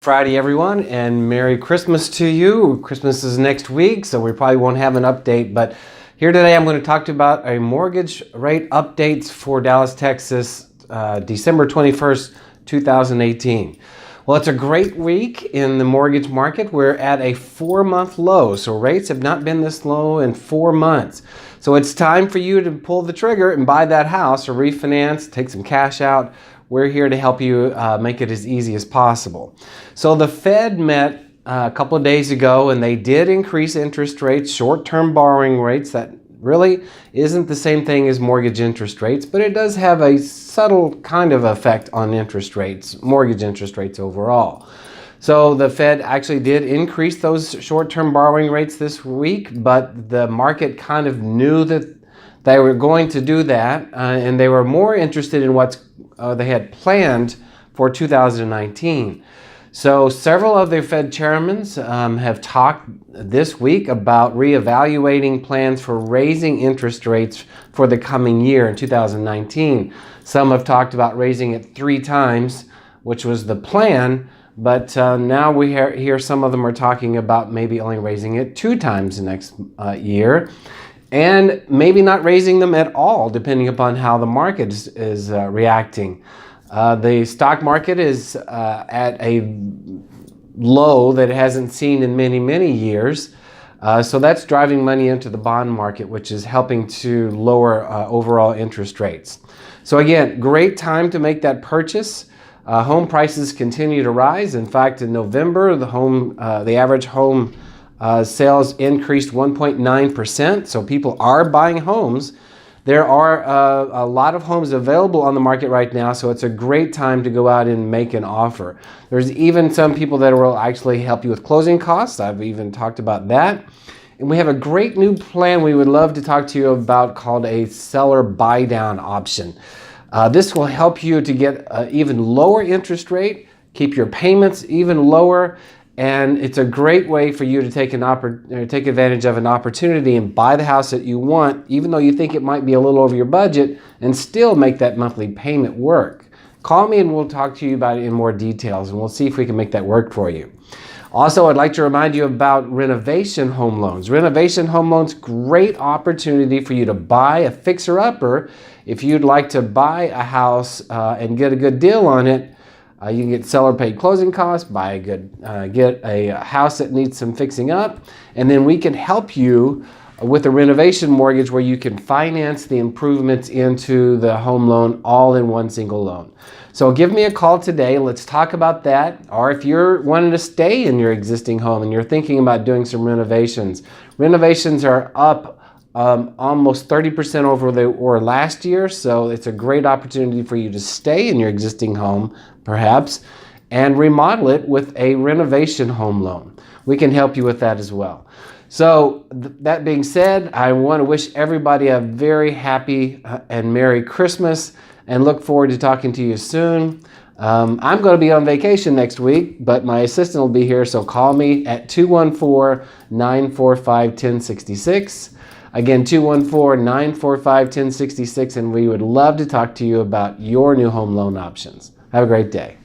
Friday, everyone, and Merry Christmas to you. Christmas is next week, so we probably won't have an update, but here today I'm going to talk to you about a mortgage rate updates for Dallas, Texas, December 21st, 2018. Well, it's a great week in the mortgage market. We're at a 4-month low, so rates have not been this low in 4 months. So it's time for you to pull the trigger and buy that house or refinance, take some cash out. We're here to help you make it as easy as possible. So the Fed met a couple of days ago and they did increase interest rates, short-term borrowing rates. That really isn't the same thing as mortgage interest rates, but it does have a subtle kind of effect on interest rates, mortgage interest rates overall. So the Fed actually did increase those short-term borrowing rates this week, but the market kind of knew that they were going to do that, and they were more interested in what they had planned for 2019. So several of their Fed chairmen have talked this week about reevaluating plans for raising interest rates for the coming year in 2019. Some have talked about raising it 3 times, which was the plan, but now we hear some of them are talking about maybe only raising it 2 times next year. And maybe not raising them at all, depending upon how the market is reacting. The stock market is at a low that it hasn't seen in many, many years. So that's driving money into the bond market, which is helping to lower overall interest rates. So again, great time to make that purchase. Home prices continue to rise. In fact, in November, the average home sales increased 1.9%, so people are buying homes. There are a lot of homes available on the market right now, so it's a great time to go out and make an offer. There's even some people that will actually help you with closing costs. I've even talked about that. And we have a great new plan we would love to talk to you about called a seller buy down option. This will help you to get an even lower interest rate, keep your payments even lower, and it's a great way for you to take advantage of an opportunity and buy the house that you want, even though you think it might be a little over your budget, and still make that monthly payment work. Call me and we'll talk to you about it in more details, and we'll see if we can make that work for you. Also, I'd like to remind you about renovation home loans. Renovation home loans, great opportunity for you to buy a fixer-upper. If you'd like to buy a house and get a good deal on it, you can get seller-paid closing costs, get a house that needs some fixing up, and then we can help you with a renovation mortgage where you can finance the improvements into the home loan all in one single loan. So give me a call today. Let's talk about that. Or if you're wanting to stay in your existing home and you're thinking about doing some renovations, renovations are up almost 30% over they were last year, so it's a great opportunity for you to stay in your existing home, perhaps, and remodel it with a renovation home loan. We can help you with that as well. So that being said, I want to wish everybody a very happy and Merry Christmas, and look forward to talking to you soon. I'm going to be on vacation next week, but my assistant will be here, so call me at 214-945-1066. Again, 214-945-1066, and we would love to talk to you about your new home loan options. Have a great day.